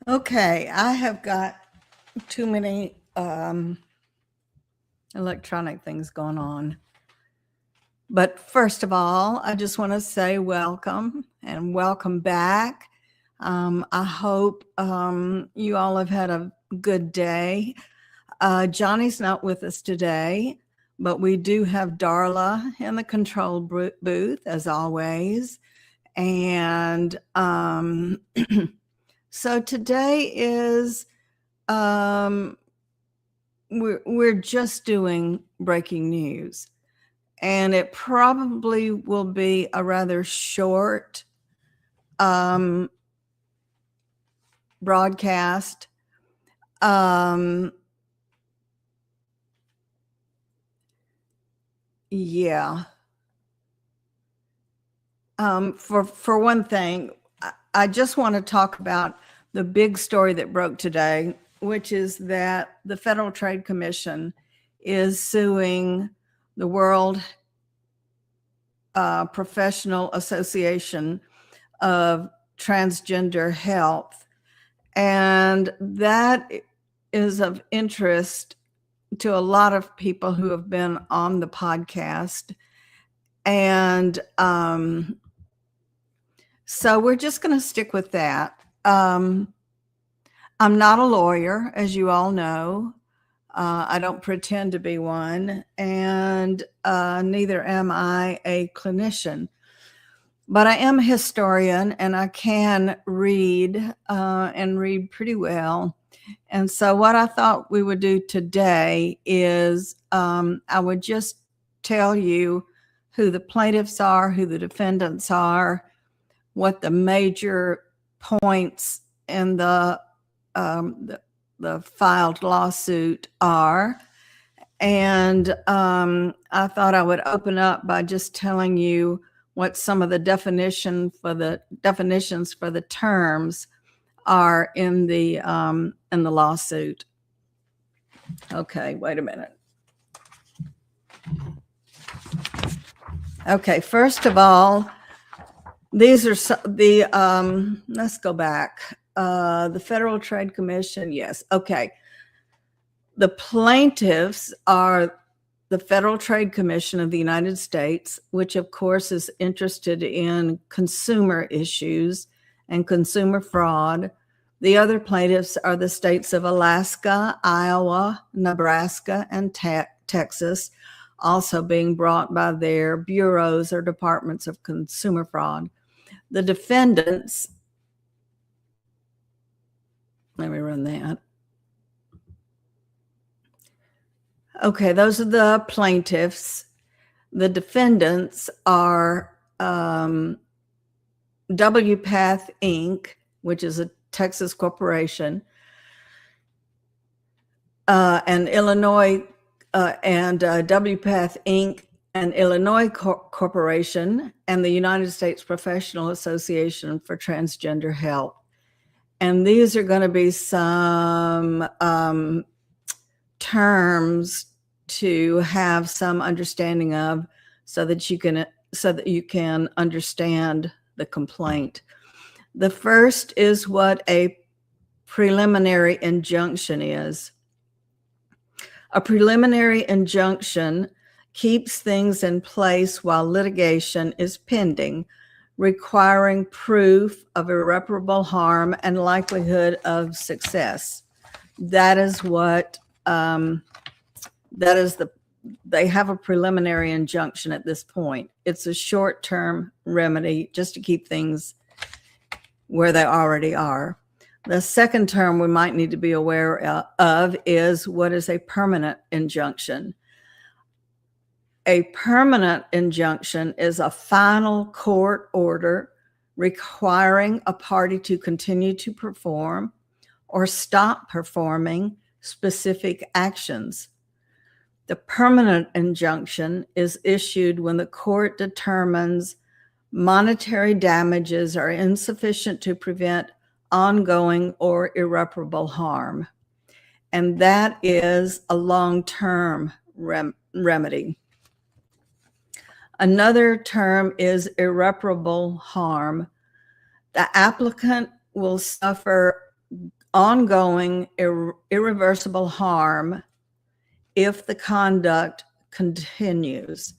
Okay, I have got too many electronic things going on. But first of all, I just want to say welcome and welcome back. I hope you all have had a good day. Johnny's not with us today, but we do have Darla in the control booth as always. And so today is we're just doing breaking news, and it probably will be a rather short broadcast. Yeah. For one thing, I just want to talk about the big story that broke today, which is that the Federal Trade Commission is suing the World Professional Association of Transgender Health. And that is of interest to a lot of people who have been on the podcast. And so we're just going to stick with that. I'm not a lawyer, as you all know. I don't pretend to be one, and neither am I a clinician. But I am a historian, and I can read and read pretty well. And so what I thought we would do today is I would just tell you who the plaintiffs are, who the defendants are, what the major points in the filed lawsuit are. And I thought I would open up by just telling you what some of the definitions for the terms are in the lawsuit. Okay, wait a minute. Okay, first of all, these are the let's go back. The Federal Trade Commission, yes. Okay. The plaintiffs are the Federal Trade Commission of the United States, which of course is interested in consumer issues and consumer fraud. The other plaintiffs are the states of Alaska, Iowa, Nebraska, and Texas, also being brought by their bureaus or departments of consumer fraud. The defendants, let me run that. Okay, those are the plaintiffs. The defendants are WPATH Inc., which is a Texas corporation, and Illinois, and WPATH Inc., an Illinois corporation, and the United States Professional Association for Transgender Health. And these are going to be some terms to have some understanding of, so that you can understand the complaint. The first is what a preliminary injunction is. A preliminary injunction keeps things in place while litigation is pending, requiring proof of irreparable harm and likelihood of success. That is what they have a preliminary injunction at this point. It's a short-term remedy just to keep things where they already are. The second term we might need to be aware of is what is a permanent injunction. A permanent injunction is a final court order requiring a party to continue to perform or stop performing specific actions. The permanent injunction is issued when the court determines monetary damages are insufficient to prevent ongoing or irreparable harm. And that is a long-term remedy. Another term is irreparable harm. The applicant will suffer ongoing irreversible harm if the conduct continues.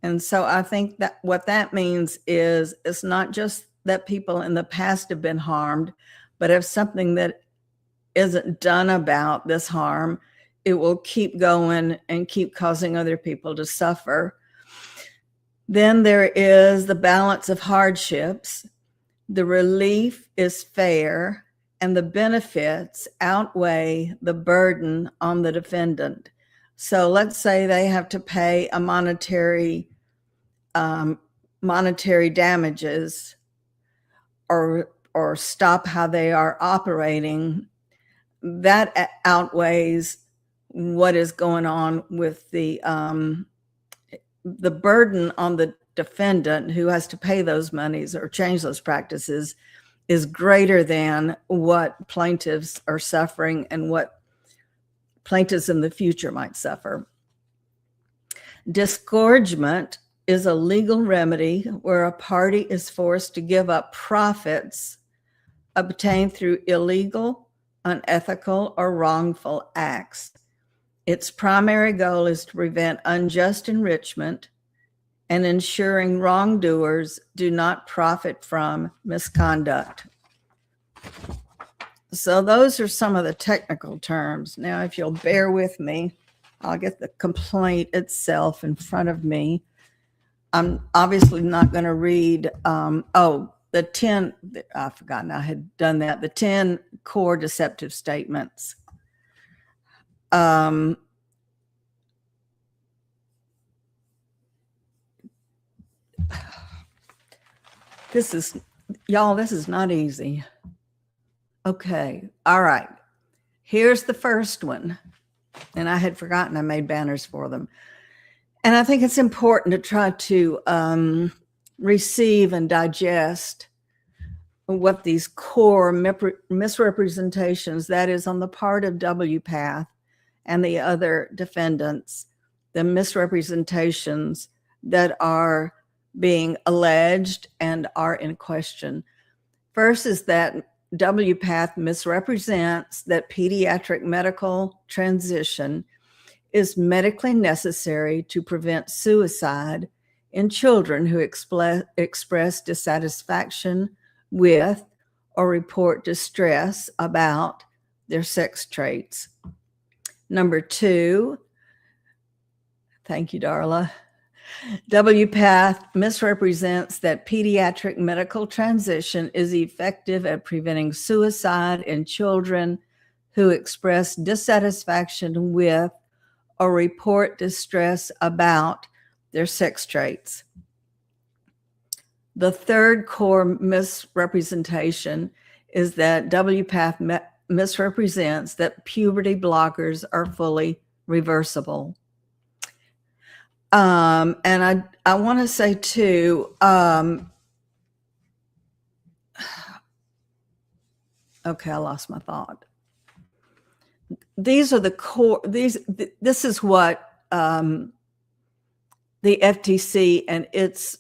And so I think that what that means is it's not just that people in the past have been harmed, but if something that isn't done about this harm, it will keep going and keep causing other people to suffer. Then there is the balance of hardships. The relief is fair and the benefits outweigh the burden on the defendant. So let's say they have to pay a monetary damages or stop how they are operating. That outweighs what is going on with the burden on the defendant who has to pay those monies or change those practices is greater than what plaintiffs are suffering and what plaintiffs in the future might suffer. Disgorgement is a legal remedy where a party is forced to give up profits obtained through illegal, unethical, or wrongful acts. Its primary goal is to prevent unjust enrichment and ensuring wrongdoers do not profit from misconduct. So those are some of the technical terms. Now, if you'll bear with me, I'll get the complaint itself in front of me. I'm obviously not going to read, the 10, I've forgotten I had done that, the 10 core deceptive statements. This is not easy. Okay, all right. Here's the first one. And I had forgotten I made banners for them. And I think it's important to try to receive and digest what these core misrepresentations, that is on the part of WPATH and the other defendants, the misrepresentations that are being alleged and are in question. First is that WPATH misrepresents that pediatric medical transition is medically necessary to prevent suicide in children who express dissatisfaction with or report distress about their sex traits. Number 2, thank you, Darla. WPATH misrepresents that pediatric medical transition is effective at preventing suicide in children who express dissatisfaction with or report distress about their sex traits. The third core misrepresentation is that WPATH misrepresents that puberty blockers are fully reversible. And I want to say too, okay, I lost my thought. These are the core, this is what the FTC and its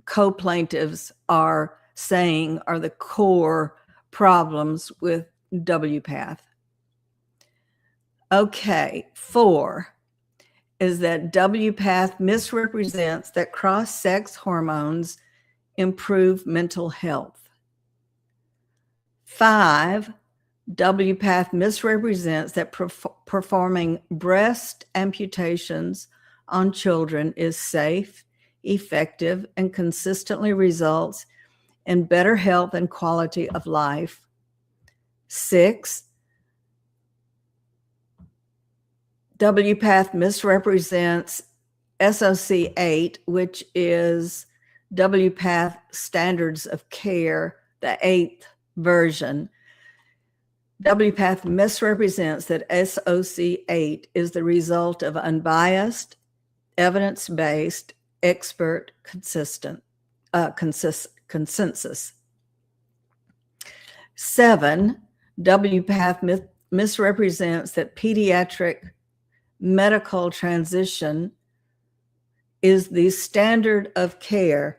co-plaintiffs are saying are the core problems with WPATH. Okay, 4 is that WPATH misrepresents that cross-sex hormones improve mental health. 5, WPATH misrepresents that performing breast amputations on children is safe, effective, and consistently results in better health and quality of life. 6, WPATH misrepresents SOC 8, which is WPATH Standards of Care, the 8th version. WPATH misrepresents that SOC 8 is the result of unbiased, evidence-based, expert consensus. 7, WPATH misrepresents that pediatric medical transition is the standard of care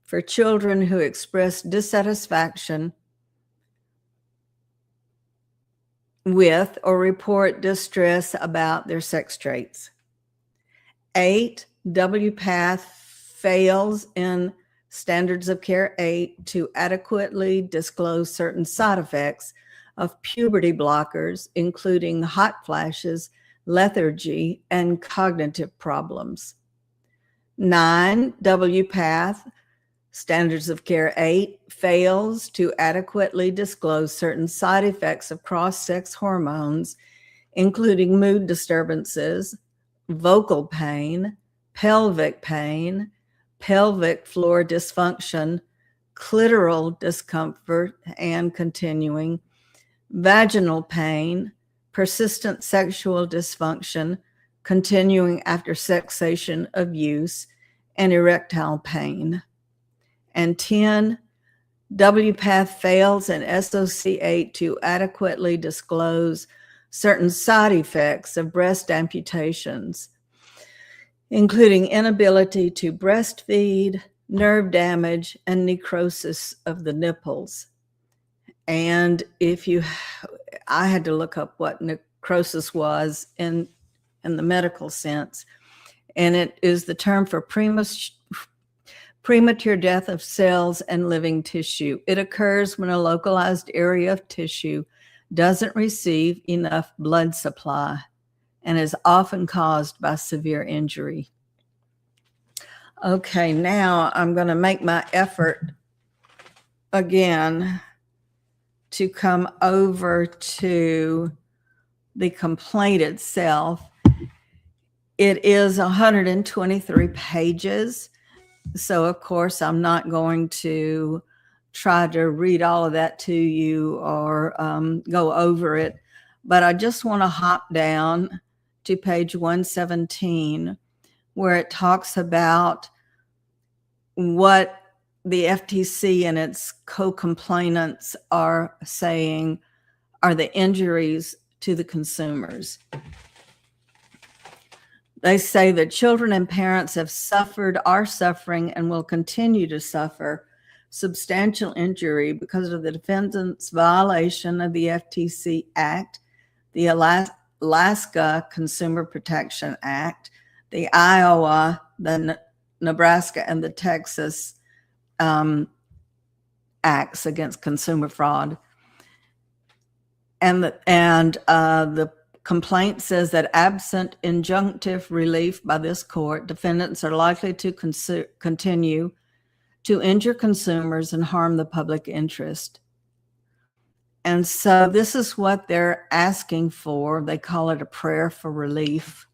for children who express dissatisfaction with or report distress about their sex traits. 8, WPATH fails in Standards of Care 8 to adequately disclose certain side effects of puberty blockers, including hot flashes, lethargy, and cognitive problems. 9, WPATH Standards of Care 8 fails to adequately disclose certain side effects of cross-sex hormones, including mood disturbances, vocal pain, pelvic floor dysfunction, clitoral discomfort and continuing, vaginal pain, persistent sexual dysfunction, continuing after cessation of use, and erectile pain. And 10, WPATH fails in SOC8 to adequately disclose certain side effects of breast amputations, including inability to breastfeed, nerve damage, and necrosis of the nipples. And I had to look up what necrosis was in the medical sense, and it is the term for premature death of cells and living tissue. It occurs when a localized area of tissue doesn't receive enough blood supply and is often caused by severe injury. Okay, now I'm going to make my effort again to come over to the complaint itself. It is 123 pages. So, of course, I'm not going to try to read all of that to you or go over it, but I just want to hop down to page 117, where it talks about what the FTC and its co-complainants are saying are the injuries to the consumers. They say that children and parents have suffered, are suffering, and will continue to suffer substantial injury because of the defendant's violation of the FTC Act, the Alaska Consumer Protection Act, the Iowa, the Nebraska, and the Texas acts against consumer fraud. And the complaint says that absent injunctive relief by this court, defendants are likely to continue to injure consumers and harm the public interest. And so this is what they're asking for. They call it a prayer for relief.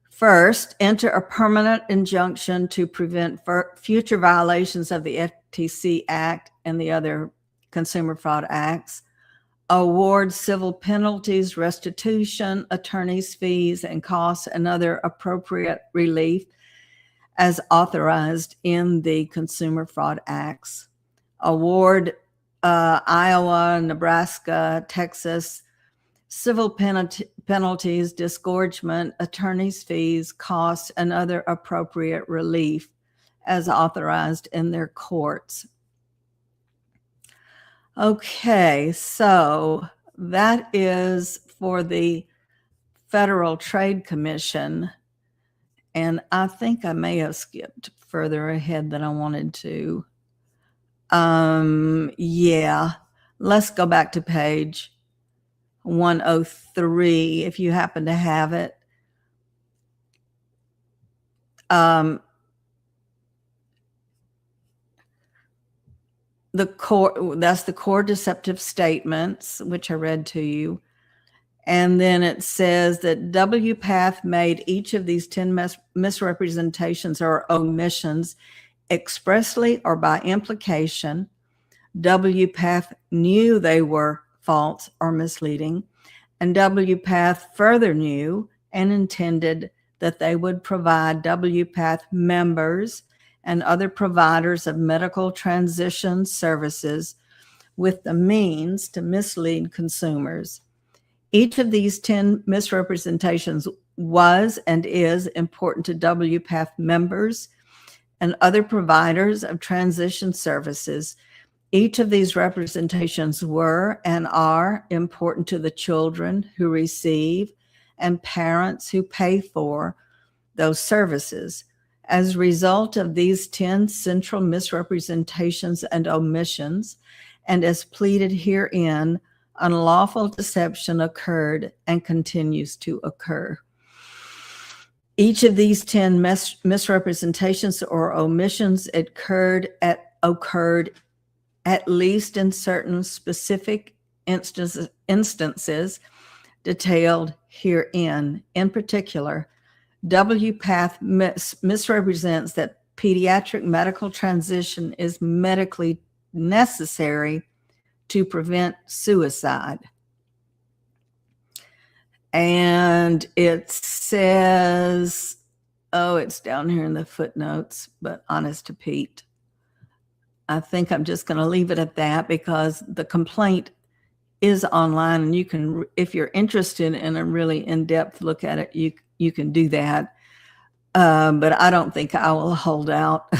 First, enter a permanent injunction to prevent future violations of the FTC Act and the other consumer fraud acts. Award civil penalties, restitution, attorney's fees, and costs, and other appropriate relief as authorized in the Consumer Fraud Acts. Award Iowa, Nebraska, Texas civil penalties, disgorgement, attorney's fees, costs, and other appropriate relief as authorized in their courts. Okay, so that is for the Federal Trade Commission, and I think I may have skipped further ahead than I wanted to. Yeah, let's go back to page 103 if you happen to have it. That's the core deceptive statements, which I read to you. And then it says that WPATH made each of these 10 misrepresentations or omissions expressly or by implication. WPATH knew they were false or misleading, and WPATH further knew and intended that they would provide WPATH members and other providers of medical transition services with the means to mislead consumers. Each of these 10 misrepresentations was and is important to WPATH members and other providers of transition services, Each of these representations were and are important to the children who receive and parents who pay for those services. As a result of these 10 central misrepresentations and omissions, and as pleaded herein, unlawful deception occurred and continues to occur. Each of these 10 misrepresentations or omissions occurred at least in certain specific instances detailed herein. In particular, WPATH misrepresents that pediatric medical transition is medically necessary to prevent suicide. And it says, oh, it's down here in the footnotes, but honest to Pete, I think I'm just going to leave it at that because the complaint is online, and you can, if you're interested in a really in-depth look at it, you can do that. But I don't think I will hold out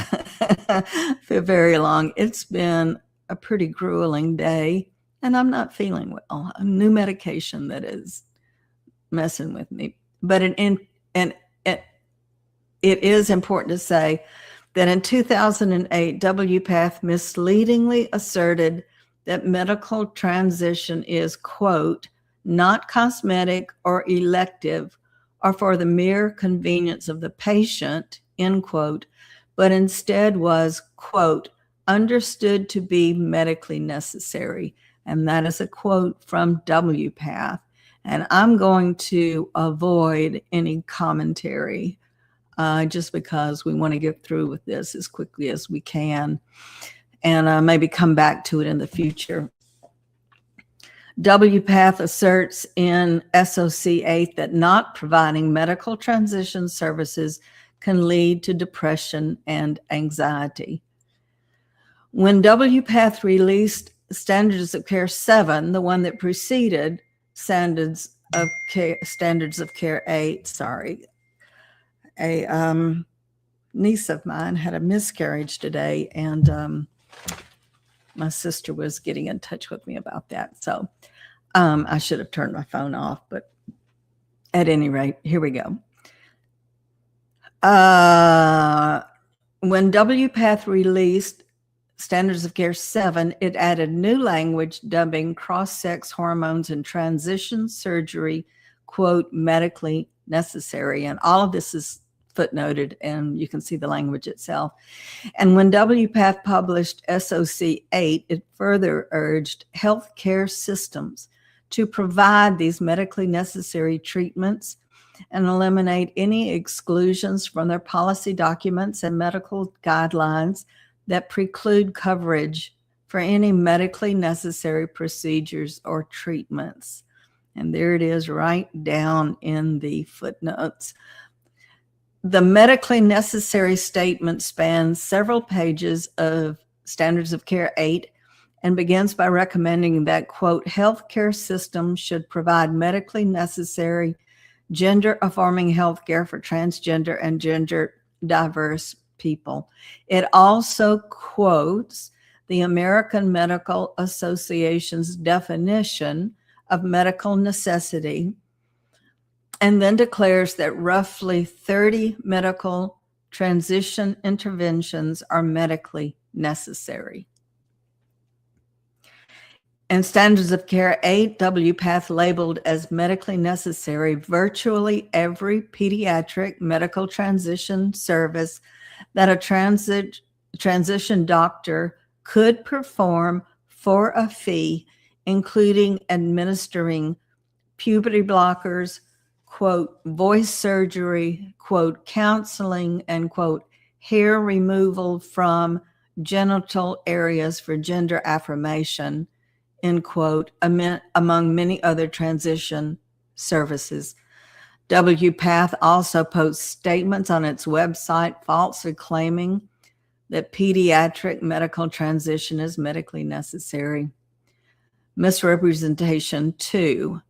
for very long. It's been a pretty grueling day, and I'm not feeling well. A new medication that is messing with me. But it is important to say that in 2008, WPATH misleadingly asserted that medical transition is, quote, not cosmetic or elective or for the mere convenience of the patient, end quote, but instead was, quote, understood to be medically necessary. And that is a quote from WPATH. And I'm going to avoid any commentary just because we want to get through with this as quickly as we can and maybe come back to it in the future. WPATH asserts in SOC 8 that not providing medical transition services can lead to depression and anxiety. When WPATH released Standards of Care 7, the one that preceded Standards of Care 8, a niece of mine had a miscarriage today, and my sister was getting in touch with me about that. So I should have turned my phone off, but at any rate, here we go. When WPATH released Standards of Care 7, it added new language dubbing cross-sex hormones and transition surgery, quote, medically necessary. And all of this is footnoted, and you can see the language itself. And when WPATH published SOC 8, it further urged healthcare systems to provide these medically necessary treatments and eliminate any exclusions from their policy documents and medical guidelines that preclude coverage for any medically necessary procedures or treatments. And there it is right down in the footnotes. The medically necessary statement spans several pages of Standards of Care 8 and begins by recommending that, quote, healthcare systems should provide medically necessary gender-affirming healthcare for transgender and gender diverse people. It also quotes the American Medical Association's definition of medical necessity, and then declares that roughly 30 medical transition interventions are medically necessary. In Standards of Care 8, WPATH labeled as medically necessary virtually every pediatric medical transition service that a transition doctor could perform for a fee, including administering puberty blockers, quote, voice surgery, quote, counseling, and, quote, hair removal from genital areas for gender affirmation, end quote, among many other transition services. WPATH also posts statements on its website falsely claiming that pediatric medical transition is medically necessary. Misrepresentation 2.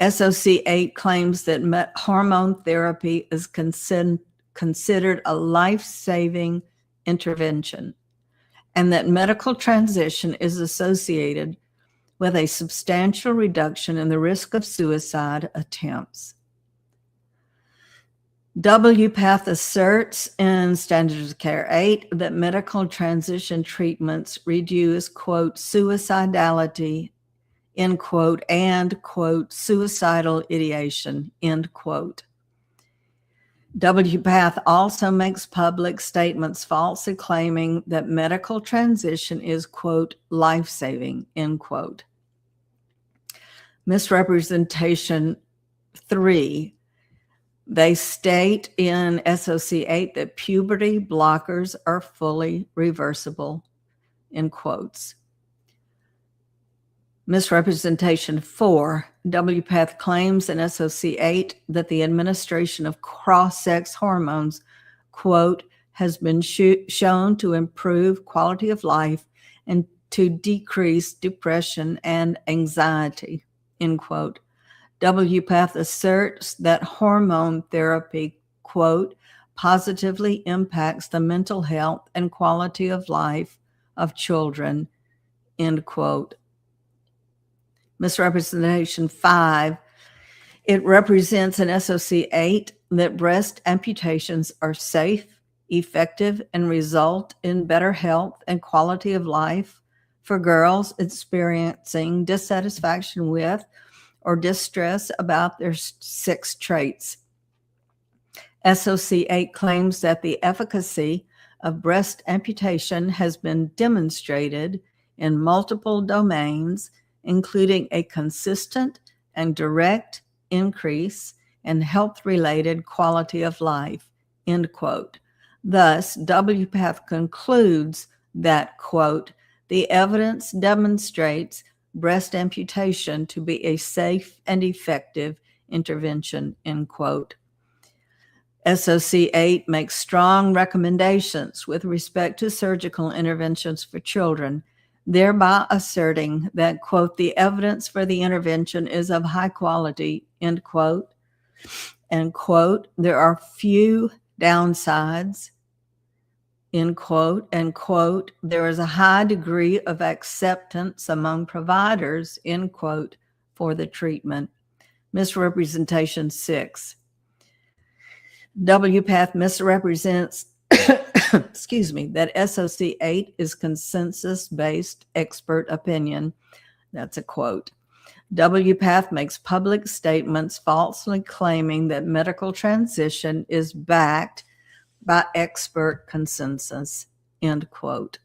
SOC 8 claims that hormone therapy is considered a life-saving intervention. and that medical transition is associated with a substantial reduction in the risk of suicide attempts. WPATH asserts in Standards of Care 8 that medical transition treatments reduce, quote, suicidality, end quote, and, quote, suicidal ideation, end quote. WPATH also makes public statements falsely claiming that medical transition is, quote, life-saving, end quote. Misrepresentation 3. They state in SOC 8 that puberty blockers are fully reversible, in quotes. Misrepresentation 4. WPATH claims in SOC 8 that the administration of cross-sex hormones, quote, has been shown to improve quality of life and to decrease depression and anxiety, end quote. WPATH asserts that hormone therapy, quote, positively impacts the mental health and quality of life of children, end quote. Misrepresentation 5. It represents in SOC 8 that breast amputations are safe, effective, and result in better health and quality of life for girls experiencing dissatisfaction with or distress about their sex traits. SOC 8 claims that the efficacy of breast amputation has been demonstrated in multiple domains, including a consistent and direct increase in health-related quality of life, end quote. Thus, WPATH concludes that, quote, the evidence demonstrates breast amputation to be a safe and effective intervention, end quote. SOC 8 makes strong recommendations with respect to surgical interventions for children, thereby asserting that, quote, the evidence for the intervention is of high quality, end quote, and, quote, there are few downsides, end quote, and, quote, there is a high degree of acceptance among providers, end quote, for the treatment. Misrepresentation 6. WPATH misrepresents excuse me, that SOC 8 is consensus-based expert opinion. That's a quote. WPATH makes public statements falsely claiming that medical transition is backed by expert consensus, end quote.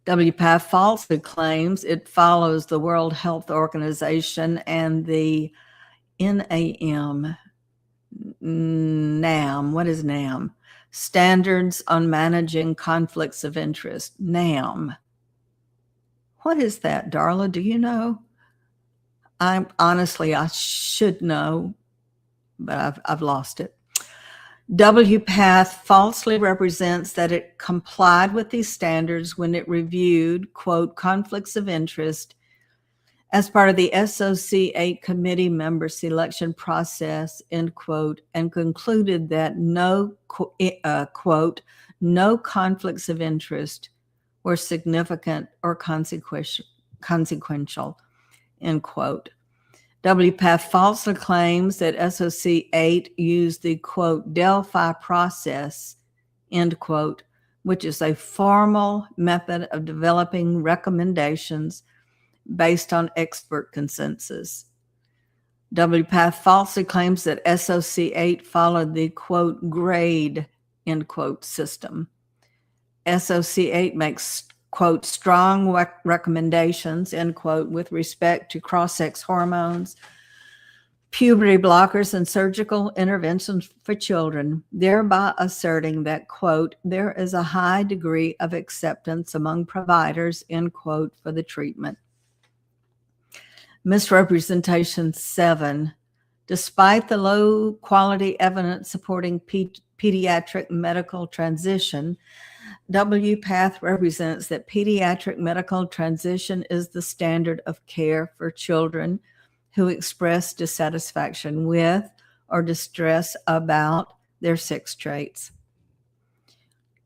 WPATH falsely claims it follows the World Health Organization and the NAM. What is NAM? Standards on Managing Conflicts of Interest, NAM. What is that, Darla? Do you know? I should know, but I've lost it. WPATH falsely represents that it complied with these standards when it reviewed, quote, conflicts of interest as part of the SOC 8 committee member selection process, end quote, and concluded that no, quote, no conflicts of interest were significant or consequential, end quote. WPATH falsely claims that SOC 8 used the, quote, Delphi process, end quote, which is a formal method of developing recommendations based on expert consensus. WPATH falsely claims that SOC 8 followed the, quote, grade, end quote, system. SOC 8 makes, quote, strong recommendations, end quote, with respect to cross-sex hormones, puberty blockers, and surgical interventions for children, thereby asserting that, quote, there is a high degree of acceptance among providers, end quote, for the treatment. Misrepresentation 7. Despite the low quality evidence supporting pediatric medical transition, WPATH represents that pediatric medical transition is the standard of care for children who express dissatisfaction with or distress about their sex traits.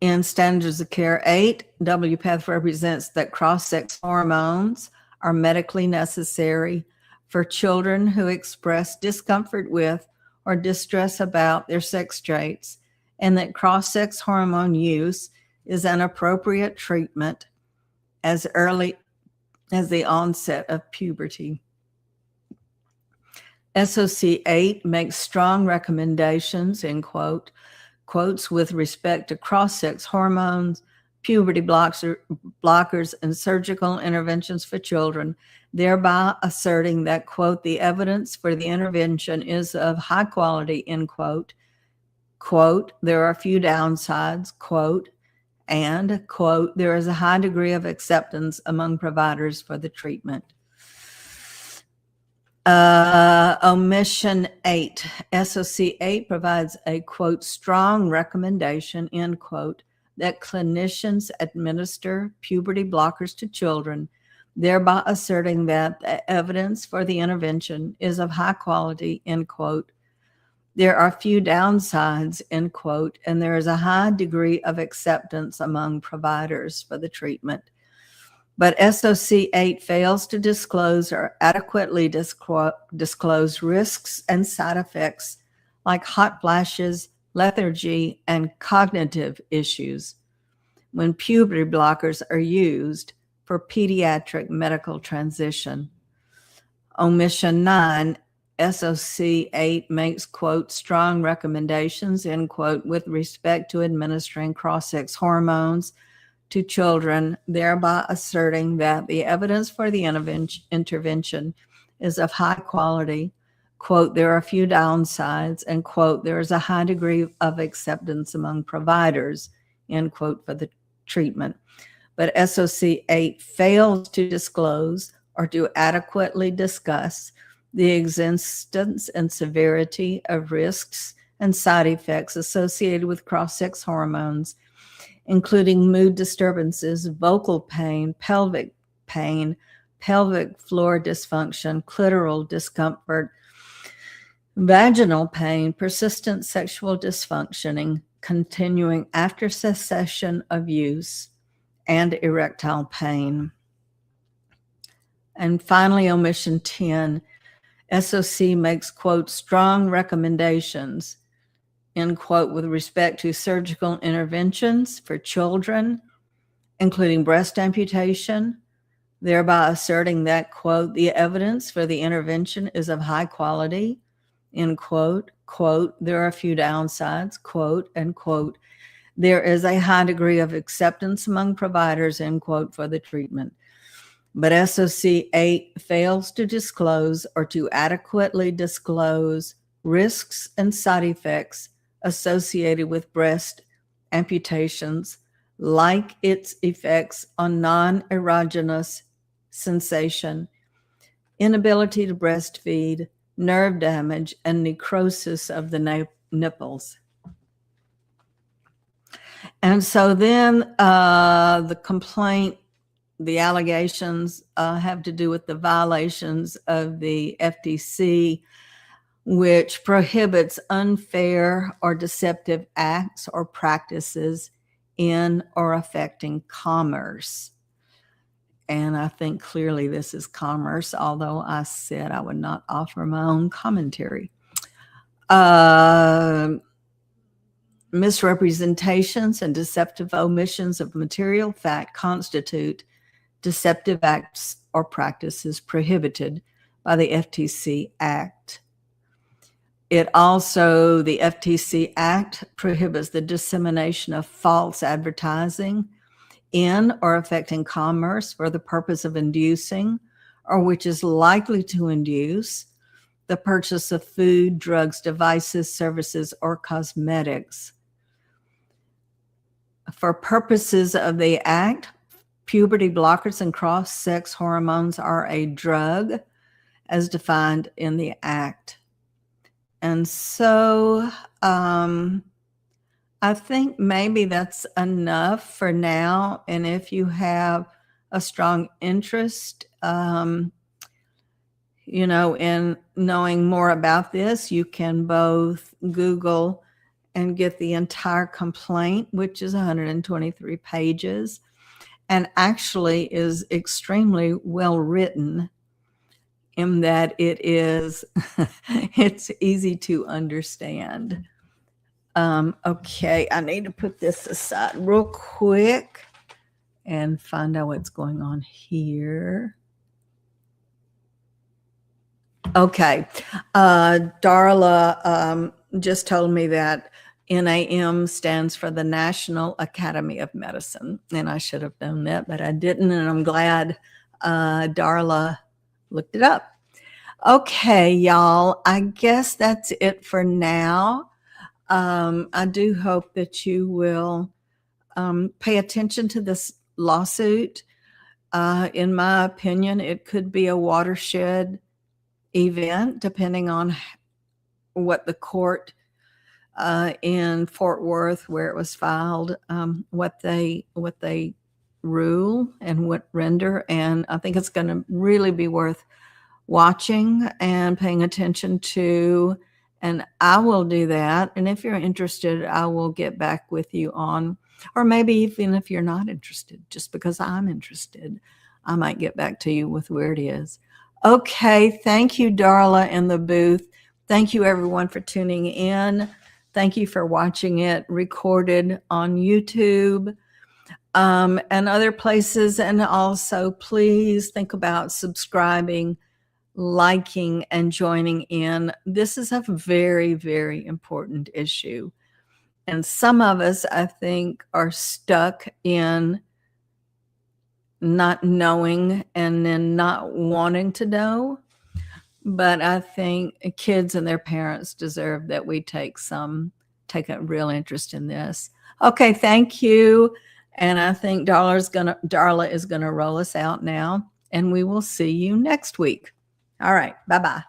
In Standards of Care 8, WPATH represents that cross-sex hormones are medically necessary for children who express discomfort with or distress about their sex traits, and that cross-sex hormone use is an appropriate treatment as early as the onset of puberty. SOC 8 makes strong recommendations, in quotes, with respect to cross-sex hormones, puberty blockers, and surgical interventions for children, thereby asserting that, quote, the evidence for the intervention is of high quality, end quote, there are few downsides, quote, and, quote, there is a high degree of acceptance among providers for the treatment. Omission 8, SOC 8 provides a, quote, strong recommendation, end quote, that clinicians administer puberty blockers to children, thereby asserting that the evidence for the intervention is of high quality, end quote. There are few downsides, end quote, and there is a high degree of acceptance among providers for the treatment. But SOC 8 fails to disclose or adequately disclose risks and side effects like hot flashes, lethargy, and cognitive issues when puberty blockers are used for pediatric medical transition. Omission 9, SOC 8 makes, quote, strong recommendations, end quote, with respect to administering cross-sex hormones to children, thereby asserting that the evidence for the intervention is of high quality, quote, there are few downsides, and, quote, there is a high degree of acceptance among providers, end quote, for the treatment. But SOC 8 fails to disclose or to adequately discuss the existence and severity of risks and side effects associated with cross-sex hormones, including mood disturbances, vocal pain, pelvic floor dysfunction, clitoral discomfort, vaginal pain, persistent sexual dysfunctioning, continuing after cessation of use, and erectile pain. And finally, omission 10, SOC makes, quote, strong recommendations, end quote, with respect to surgical interventions for children, including breast amputation, thereby asserting that, quote, the evidence for the intervention is of high quality, end quote, there are a few downsides, quote, and, quote, there is a high degree of acceptance among providers, end quote, for the treatment. But SOC 8 fails to disclose or to adequately disclose risks and side effects associated with breast amputations, like its effects on non-erogenous sensation, inability to breastfeed, nerve damage, and necrosis of the nipples. And so then the complaint, the allegations have to do with the violations of the FTC, which prohibits unfair or deceptive acts or practices in or affecting commerce. And I think clearly this is commerce, although I said I would not offer my own commentary. Misrepresentations and deceptive omissions of material fact constitute deceptive acts or practices prohibited by the FTC Act. The FTC Act prohibits the dissemination of false advertising in or affecting commerce for the purpose of inducing, or which is likely to induce, the purchase of food, drugs, devices, services, or cosmetics. For purposes of the Act, puberty blockers and cross-sex hormones are a drug as defined in the Act. And so I think maybe that's enough for now. And if you have a strong interest, in knowing more about this, you can both Google and get the entire complaint, which is 123 pages, and actually is extremely well written in that it is, it's easy to understand. Okay, I need to put this aside real quick and find out what's going on here. Okay, Darla just told me that NAM stands for the National Academy of Medicine, and I should have known that, but I didn't, and I'm glad Darla looked it up. Okay, y'all, I guess that's it for now. I do hope that you will pay attention to this lawsuit. In my opinion, it could be a watershed event, depending on what the court in Fort Worth, where it was filed, what they rule and what render. And I think it's going to really be worth watching and paying attention to. And I will do that. And if you're interested, I will get back with you on, or maybe even if you're not interested, just because I'm interested, I might get back to you with where it is. Okay. Thank you, Darla, in the booth. Thank you, everyone, for tuning in. Thank you for watching it recorded on YouTube and other places. And also, please think about subscribing, liking, and joining in. This is a very, very important issue. And some of us, I think, are stuck in not knowing and then not wanting to know. But I think kids and their parents deserve that we take a real interest in this. Okay, thank you. And I think Darla is gonna roll us out now, and we will see you next week. All right, bye-bye.